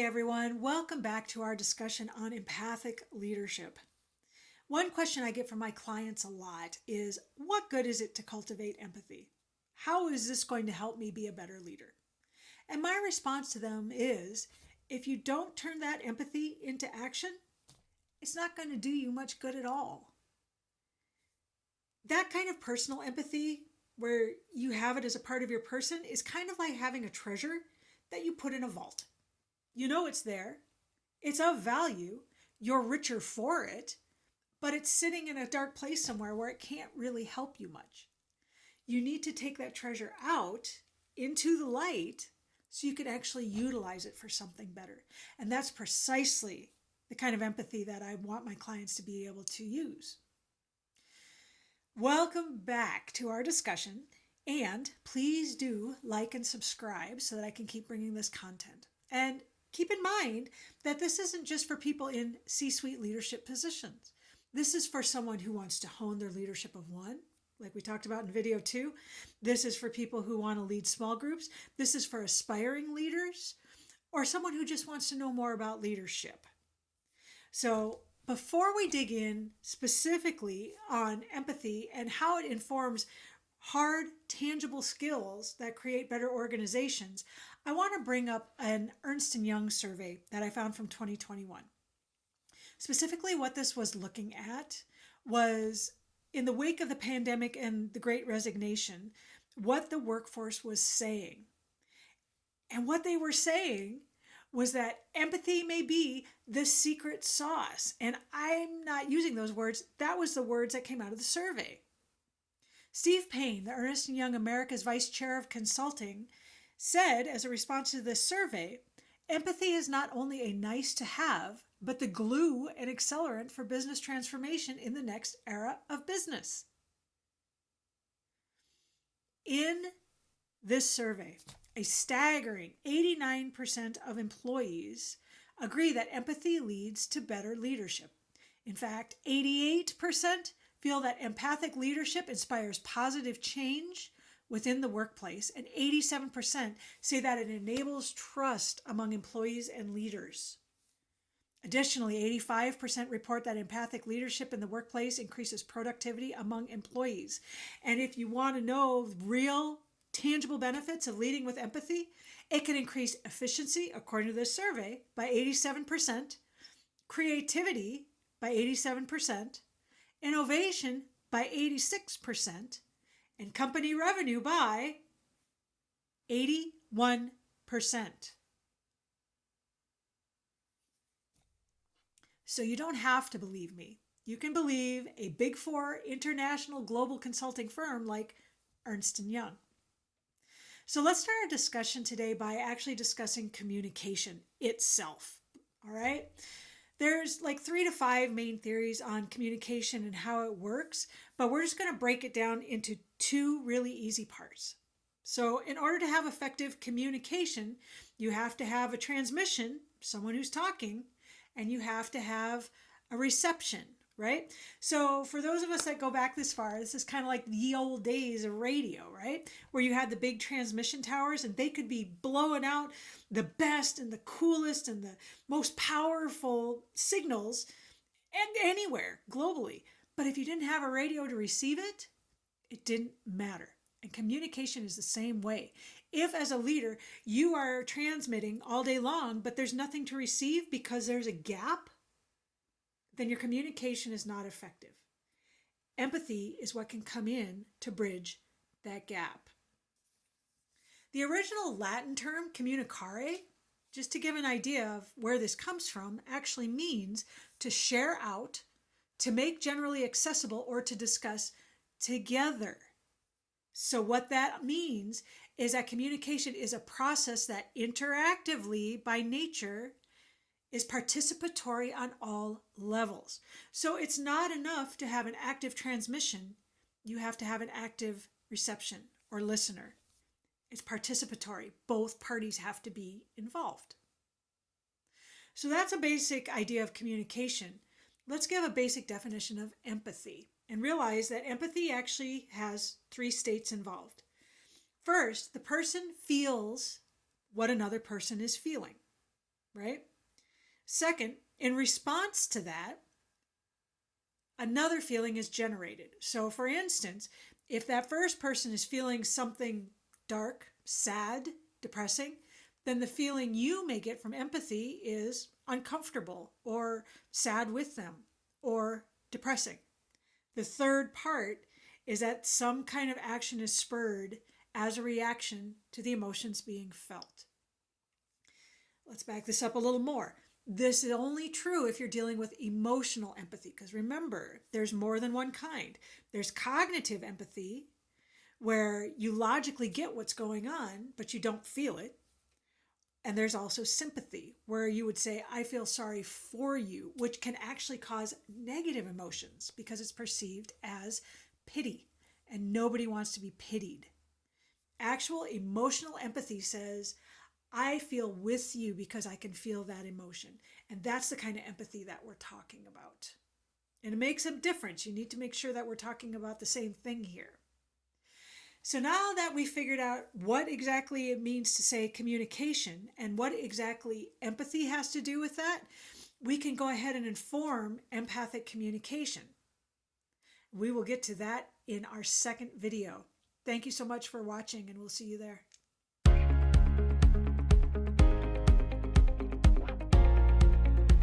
Hey everyone, welcome back to our discussion on empathic leadership. One question I get from my clients a lot is, what good is it to cultivate empathy? How is this going to help me be a better leader? And my response to them is, if you don't turn that empathy into action, it's not going to do you much good at all. That kind of personal empathy, where you have it as a part of your person, is kind of like having a treasure that you put in a vault. You know it's there, it's of value, you're richer for it, but it's sitting in a dark place somewhere where it can't really help you much. You need to take that treasure out into the light so you can actually utilize it for something better. And that's precisely the kind of empathy that I want my clients to be able to use. Welcome back to our discussion, and please do like and subscribe so that I can keep bringing this content. And keep in mind that this isn't just for people in C-suite leadership positions. This is for someone who wants to hone their leadership of one, like we talked about in video 2. This is for people who want to lead small groups. This is for aspiring leaders or someone who just wants to know more about leadership. So before we dig in specifically on empathy and how it informs hard, tangible skills that create better organizations, I want to bring up an Ernst & Young survey that I found from 2021. Specifically, what this was looking at was, in the wake of the pandemic and the Great Resignation, what the workforce was saying. And what they were saying was that empathy may be the secret sauce. And I'm not using those words. That was the words that came out of the survey. Steve Payne, the Ernst & Young America's Vice Chair of Consulting, said as a response to this survey, empathy is not only a nice to have, but the glue and accelerant for business transformation in the next era of business. In this survey, a staggering 89% of employees agree that empathy leads to better leadership. In fact, 88% feel that empathic leadership inspires positive change within the workplace, and 87% say that it enables trust among employees and leaders. Additionally, 85% report that empathic leadership in the workplace increases productivity among employees. And if you want to know real, tangible benefits of leading with empathy, it can increase efficiency, according to this survey, by 87%, creativity by 87%, innovation by 86%, and company revenue by 81%. So you don't have to believe me. You can believe a Big Four international global consulting firm like Ernst & Young. So let's start our discussion today by actually discussing communication itself. All right? There's like 3 to 5 main theories on communication and how it works, but we're just going to break it down into 2 really easy parts. So in order to have effective communication, you have to have a transmission, someone who's talking, and you have to have a reception, right? So for those of us that go back this far, this is kind of like the old days of radio, right? Where you had the big transmission towers and they could be blowing out the best and the coolest and the most powerful signals and anywhere globally. But if you didn't have a radio to receive it, it didn't matter. And communication is the same way. If as a leader, you are transmitting all day long, but there's nothing to receive because there's a gap, then your communication is not effective. Empathy is what can come in to bridge that gap. The original Latin term, communicare, just to give an idea of where this comes from, actually means to share out, to make generally accessible, or to discuss together. So what that means is that communication is a process that interactively, by nature, is participatory on all levels. So it's not enough to have an active transmission. You have to have an active reception or listener. It's participatory. Both parties have to be involved. So that's a basic idea of communication. Let's give a basic definition of empathy and realize that empathy actually has 3 states involved. First, the person feels what another person is feeling. right? Second, in response to that, another feeling is generated. So, for instance, if that first person is feeling something dark, sad, depressing, then the feeling you may get from empathy is uncomfortable or sad with them or depressing. The third part is that some kind of action is spurred as a reaction to the emotions being felt. Let's back this up a little more. This is only true if you're dealing with emotional empathy, because remember, there's more than one kind. There's cognitive empathy, where you logically get what's going on, but you don't feel it. And there's also sympathy, where you would say, I feel sorry for you, which can actually cause negative emotions because it's perceived as pity, and nobody wants to be pitied. Actual emotional empathy says, I feel with you because I can feel that emotion. And that's the kind of empathy that we're talking about. And it makes a difference. You need to make sure that we're talking about the same thing here. So now that we figured out what exactly it means to say communication and what exactly empathy has to do with that, we can go ahead and inform empathic communication. We will get to that in our second video. Thank you so much for watching, and we'll see you there.